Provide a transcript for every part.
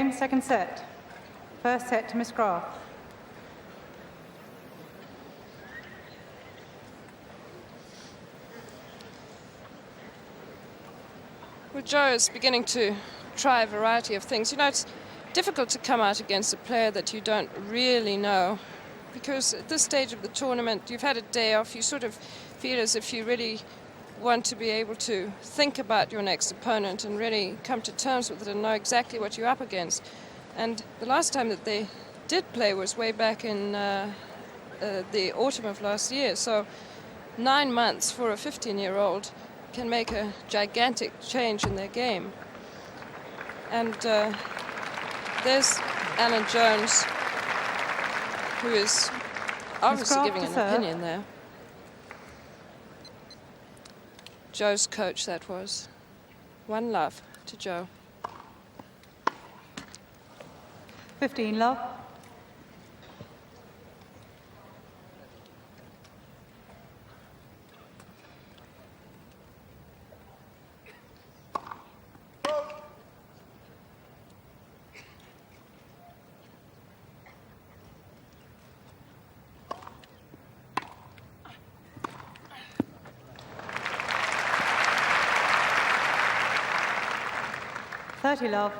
taken, second set. First set to Miss Graf. Well, Jo is beginning to try a variety of things. You know, it's difficult to come out against a player that you don't really know, because at this stage of the tournament, you've had a day off, you sort of feel as if you really want to be able to think about your next opponent and really come to terms with it and know exactly what you're up against. And the last time that they did play was way back in the autumn of last year. So 9 months for a 15-year-old can make a gigantic change in their game. And there's Alan Jones, who is obviously giving an opinion there. Jo's coach, that was. One love to Jo. 15 love. Love.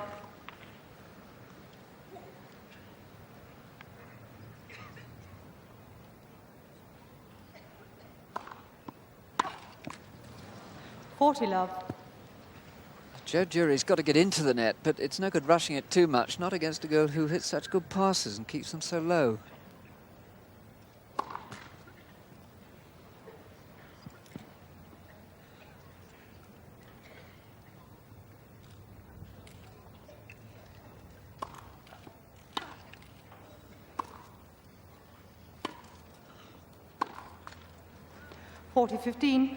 Love. Jo Dury's got to get into the net, but it's no good rushing it too much, not against a girl who hits such good passes and keeps them so low. 40-15.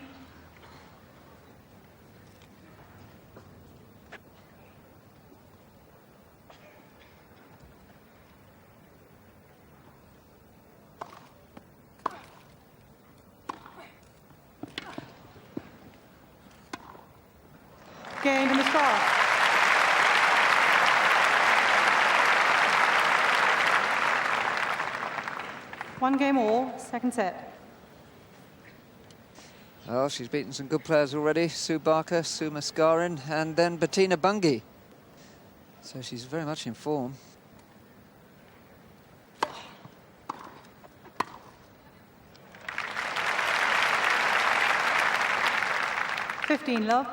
Game to Miss Graf. One game all, second set. Oh, she's beaten some good players already. Sue Barker, Sue Mascarin, and then Bettina Bungie. So she's very much in form. Love.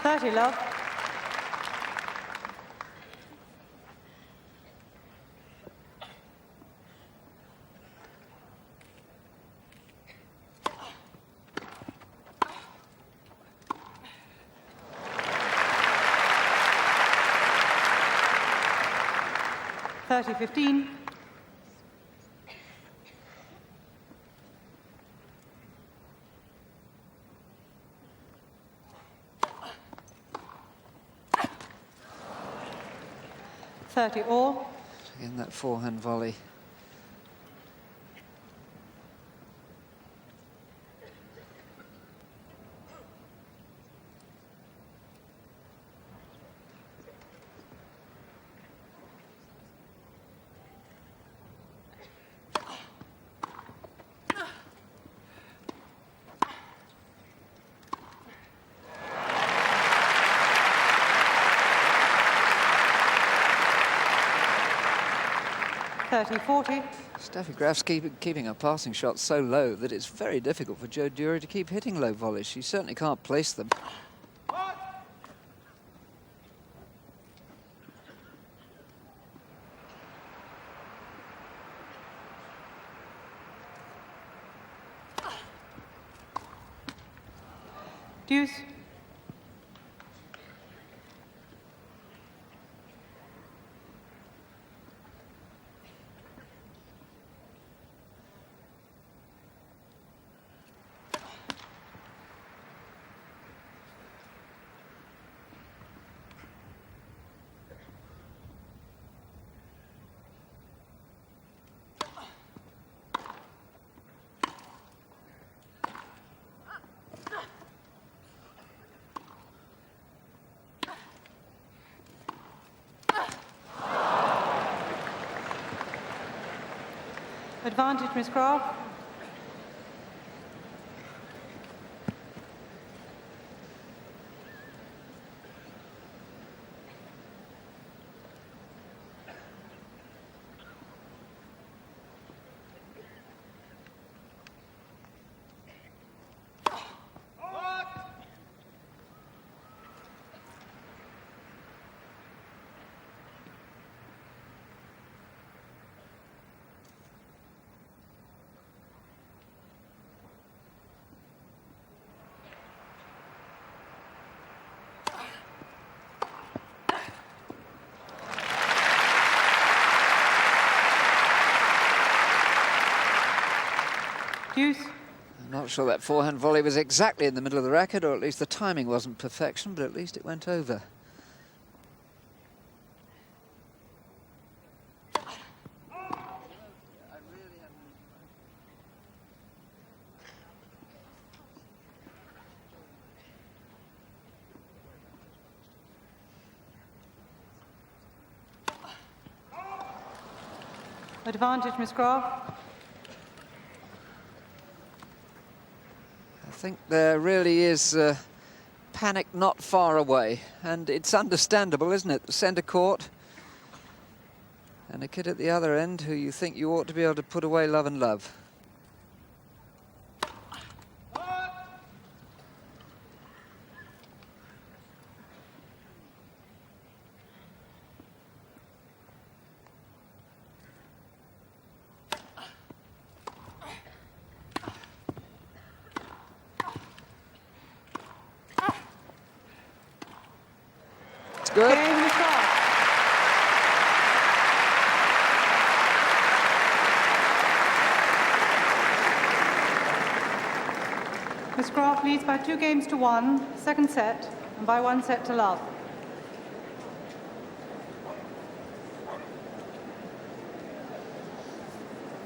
30 love. $30-15. $30-all. Again, that forehand volley. $30-40. Steffi Graf's keeping her passing shots so low that it's very difficult for Jo Dury to keep hitting low volleys. She certainly can't place them. Deuce. Advantage, Miss Graf. Deuce. I'm not sure that forehand volley was exactly in the middle of the racket, or at least the timing wasn't perfection, but at least it went over. Advantage, Miss Graf. I think there really is panic not far away, and it's understandable, isn't it? The centre court and a kid at the other end who you think you ought to be able to put away love and love. It's good. Game, Miss Graf. Miss Graf leads by 2 games to 1, second set, and by 1 set to love.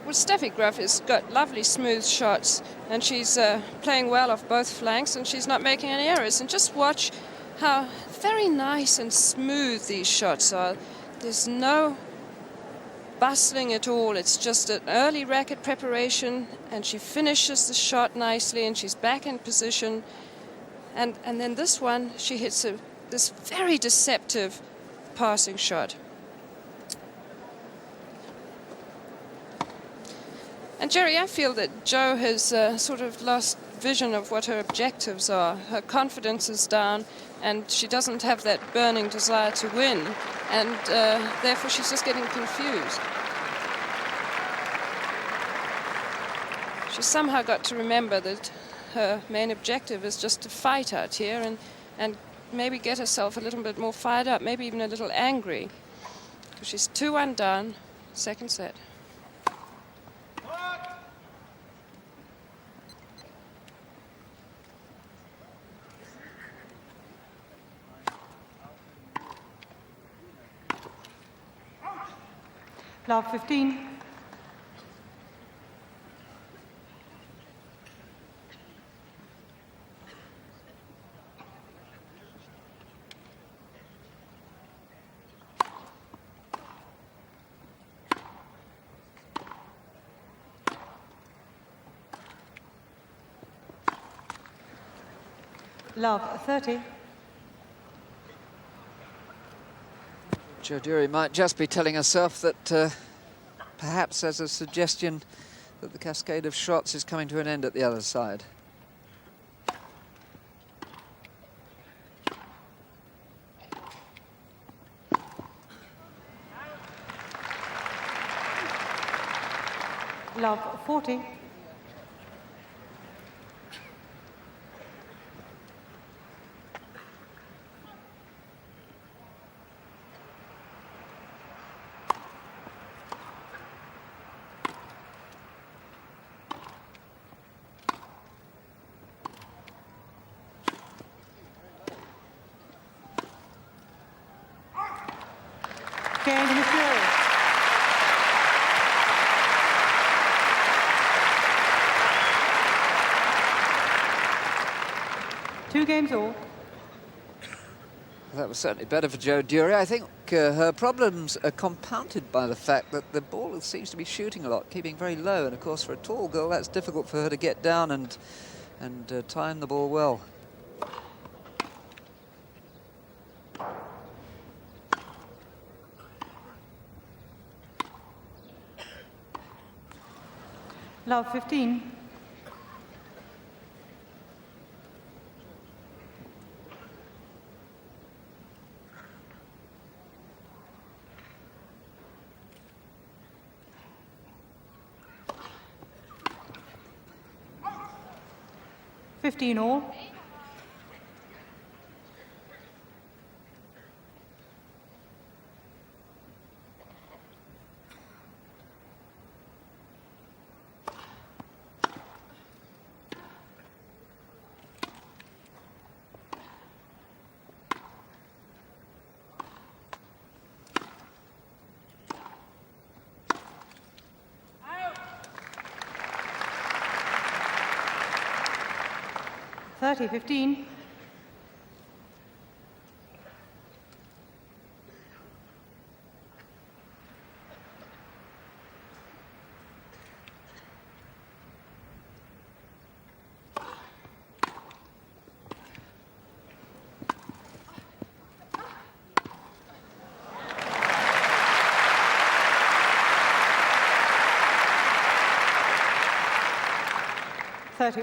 Well, Steffi Graf has got lovely smooth shots, and she's playing well off both flanks, and she's not making any errors. And just watch how very nice and smooth these shots are. There's no bustling at all. It's just an early racket preparation, and she finishes the shot nicely, and she's back in position. And then this one, she hits this very deceptive passing shot. And Jerry, I feel that Jo has sort of lost vision of what her objectives are. Her confidence is down, and she doesn't have that burning desire to win, and therefore she's just getting confused. She's somehow got to remember that her main objective is just to fight out here and maybe get herself a little bit more fired up, maybe even a little angry. Because she's 2-1 down, second set. Love 15. Love 30. Jo Durie might just be telling herself that perhaps there's a suggestion that the cascade of shots is coming to an end at the other side. Love 40. Game to Miss Dury. Two games all. That was certainly better for Jo Durie. I think her problems are compounded by the fact that the ball seems to be shooting a lot, keeping very low. And of course, for a tall girl, that's difficult for her to get down and time the ball well. Love 15. All. 30-15.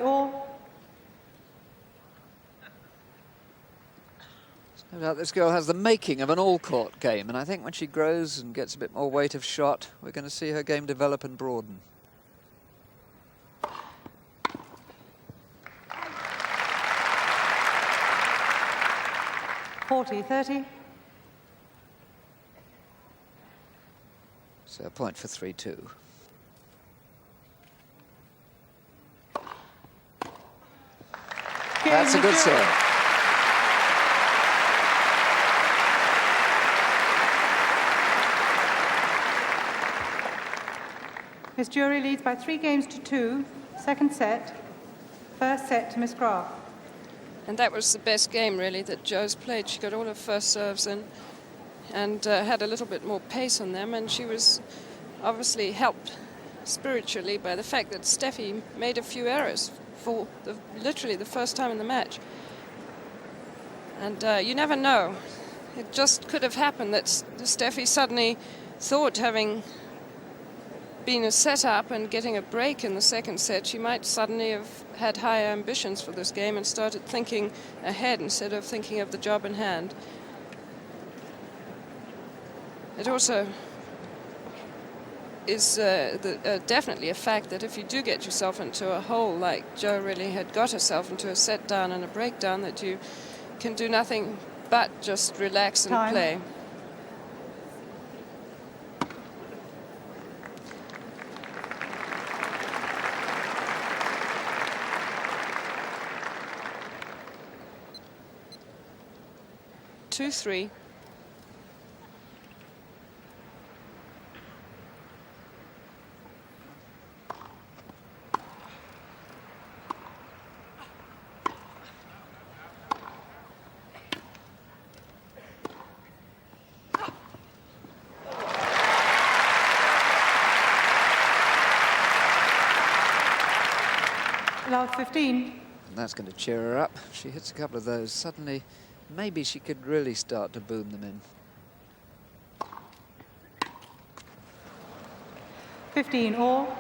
All. No doubt this girl has the making of an all-court game, and I think when she grows and gets a bit more weight of shot, we're going to see her game develop and broaden. .30. So a point for 3-2. That's a good serve. Miss Dury leads by 3 games to 2. Second set. First set to Miss Graf. And that was the best game, really, that Jo's played. She got all her first serves in and had a little bit more pace on them. And she was obviously helped spiritually by the fact that Steffi made a few errors for literally the first time in the match. And you never know. It just could have happened that Steffi suddenly thought, having been a set-up and getting a break in the second set, she might suddenly have had higher ambitions for this game and started thinking ahead instead of thinking of the job in hand. It also is definitely a fact that if you do get yourself into a hole like Jo really had got herself into, a set down and a breakdown, that you can do nothing but just relax and play. Two, 3. Love 15. And that's going to cheer her up. She hits a couple of those. Suddenly, maybe she could really start to boom them in. 15 all.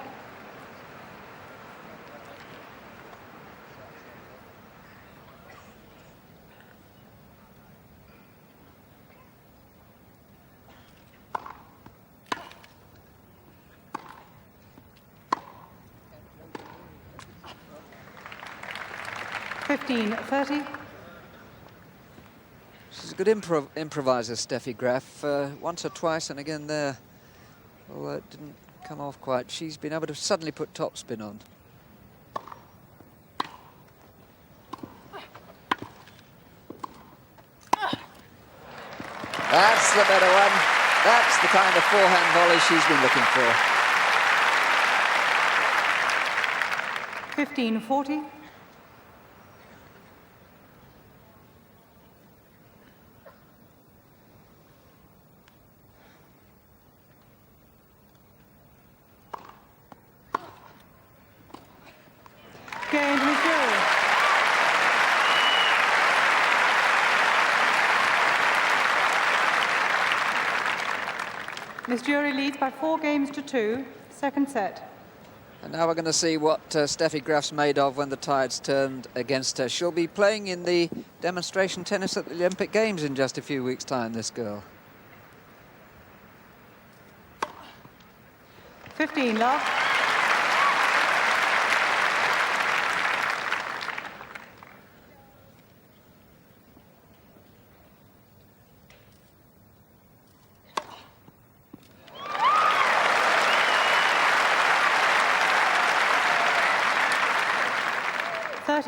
.30. She's a good improviser, Steffi Graf. Once or twice, and again there, although it didn't come off quite, she's been able to suddenly put topspin on. That's the better one. That's the kind of forehand volley she's been looking for. 15-40. games, Miss Dury. Miss Dury leads by 4 games to 2, second set. And now we're going to see what Steffi Graf's made of when the tide's turned against her. She'll be playing in the demonstration tennis at the Olympic Games in just a few weeks' time, this girl. 15, love.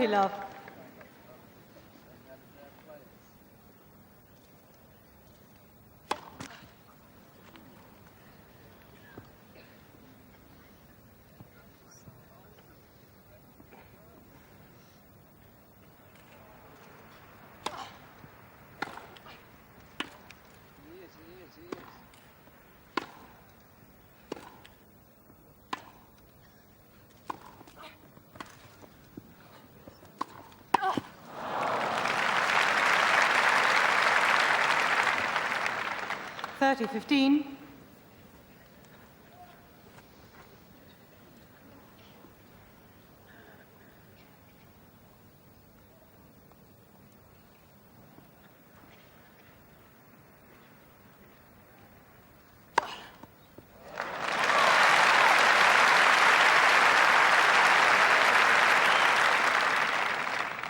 Love. Thirty, 15.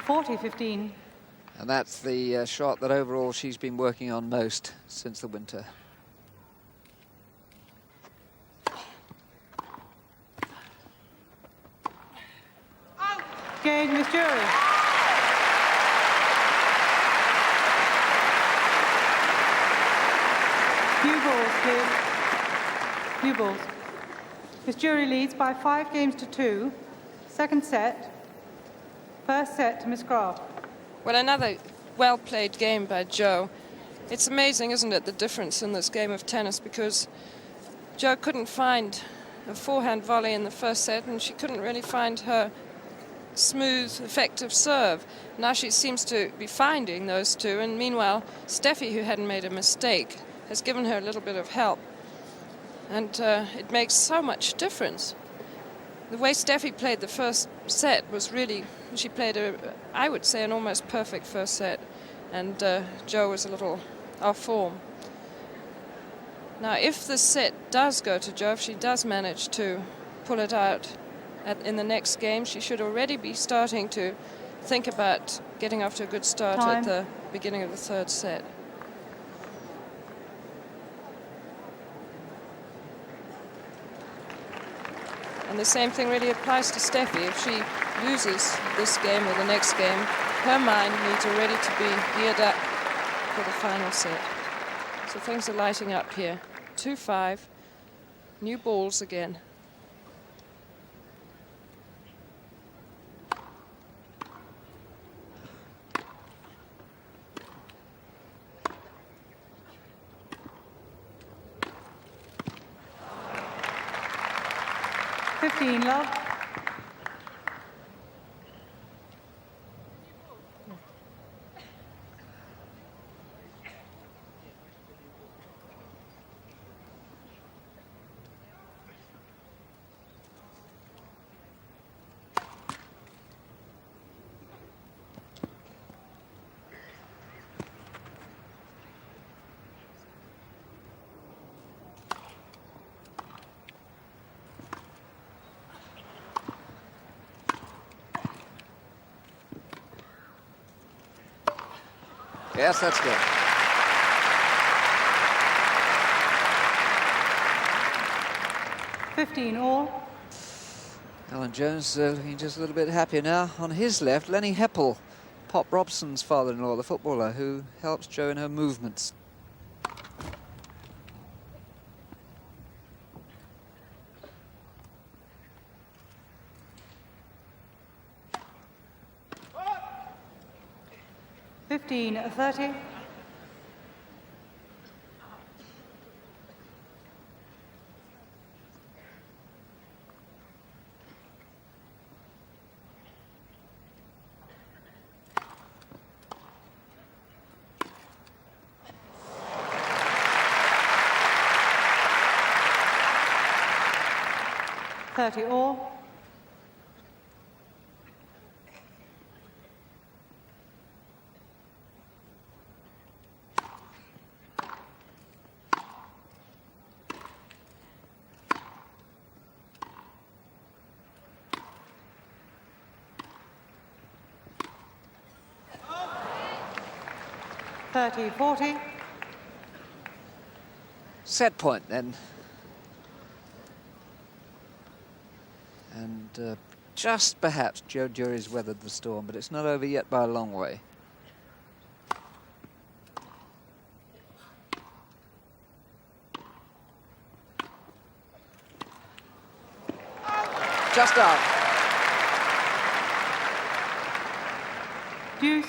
$40-15. And that's the shot that overall she's been working on most since the winter. Game, Miss Dury. New balls, please. New balls. Miss Dury leads by 5 games to 2. Second set. First set to Miss Graf. Well, another well-played game by Jo. It's amazing, isn't it, the difference in this game of tennis, because Jo couldn't find a forehand volley in the first set, and she couldn't really find her smooth, effective serve. Now she seems to be finding those two, and meanwhile, Steffi, who hadn't made a mistake, has given her a little bit of help. And it makes so much difference. The way Steffi played the first set was really, she played, I would say, an almost perfect first set, and Jo was a little off form. Now, if the set does go to Jo, if she does manage to pull it out in the next game, she should already be starting to think about getting off to a good start at the beginning of the third set. And the same thing really applies to Steffi. If she loses this game or the next game, her mind needs already to be geared up for the final set. So things are lighting up here. 2-5, new balls again. Love. Yes, that's good. All. Alan Jones looking just a little bit happier now. On his left, Lenny Heppel, Pop Robson's father-in-law, the footballer, who helps Jo in her movements. $15-30. 30 all. (30-40). Set point then. And just perhaps Joe Dury's weathered the storm, but it's not over yet by a long way. Just out. Deuce.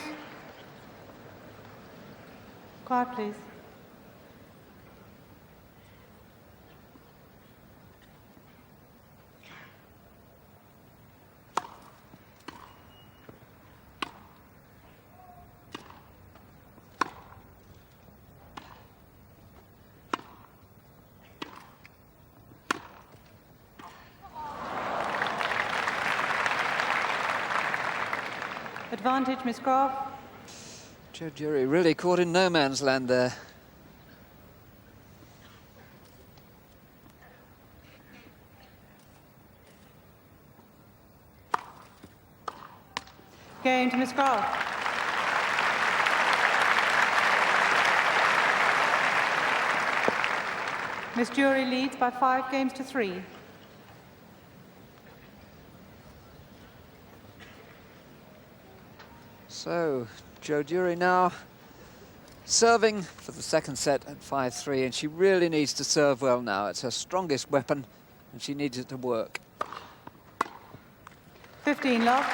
Quiet, please. Advantage, Miss Graf. Joe Dury really caught in no man's land there. Game to Miss Graf. Miss Dury leads by 5 games to 3. So, Joe Dury now serving for the second set at 5-3, and she really needs to serve well now. It's her strongest weapon, and she needs it to work. 15 love.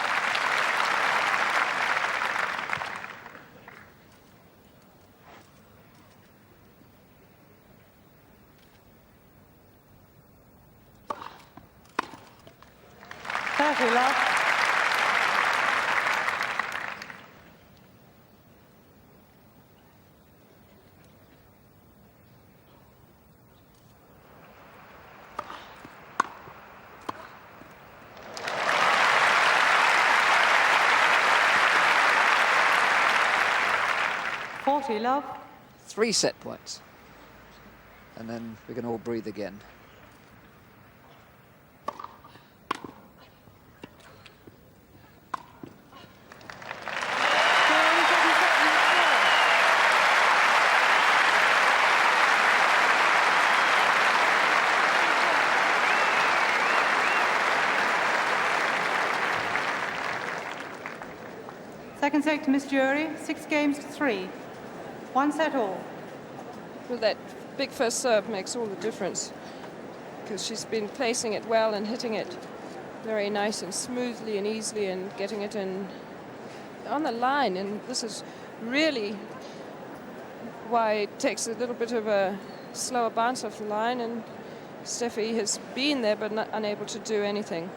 Love. Love. 3 set points. And then we can all breathe again. Second set to Miss Dury, 6 games to 3. 1 set all. Well, that big first serve makes all the difference because she's been placing it well and hitting it very nice and smoothly and easily and getting it in on the line. And this is really why it takes a little bit of a slower bounce off the line, and Steffi has been there but not unable to do anything.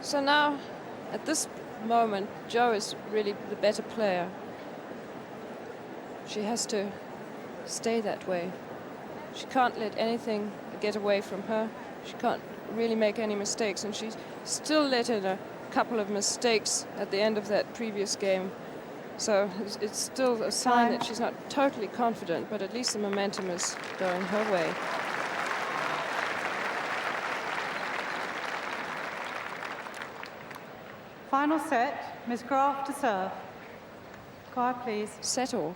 So now, at this moment, Joe is really the better player. She has to stay that way. She can't let anything get away from her. She can't really make any mistakes, and she still let in a couple of mistakes at the end of that previous game. So it's still a sign that she's not totally confident, but at least the momentum is going her way. Final set, Miss Graf to serve. Quiet, please. Set all.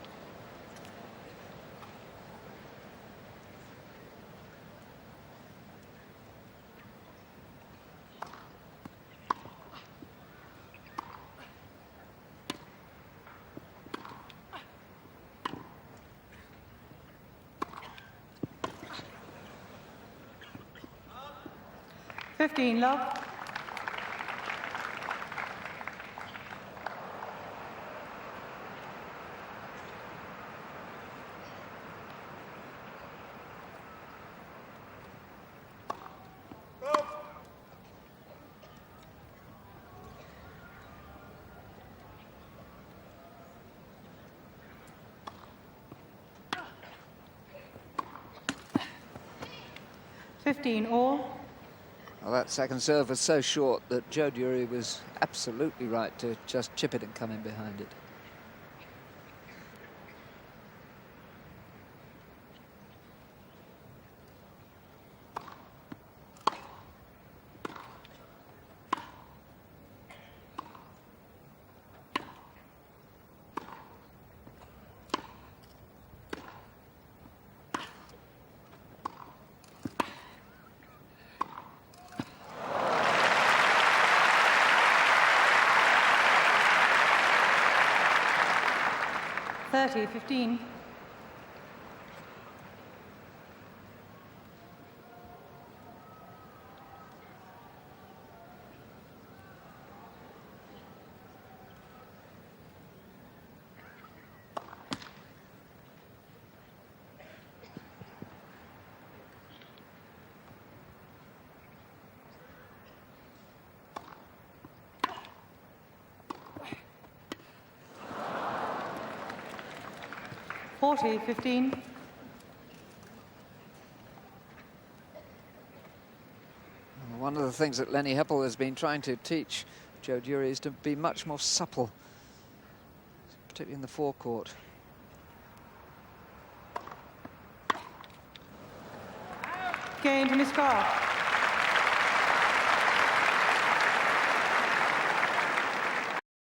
Love. 15 all. Well, that second serve was so short that Joe Dury was absolutely right to just chip it and come in behind it. Thirty, 15. Forty, 15. One of the things that Lenny Heppel has been trying to teach Joe Dury is to be much more supple, particularly in the forecourt. Game to Miss Graf.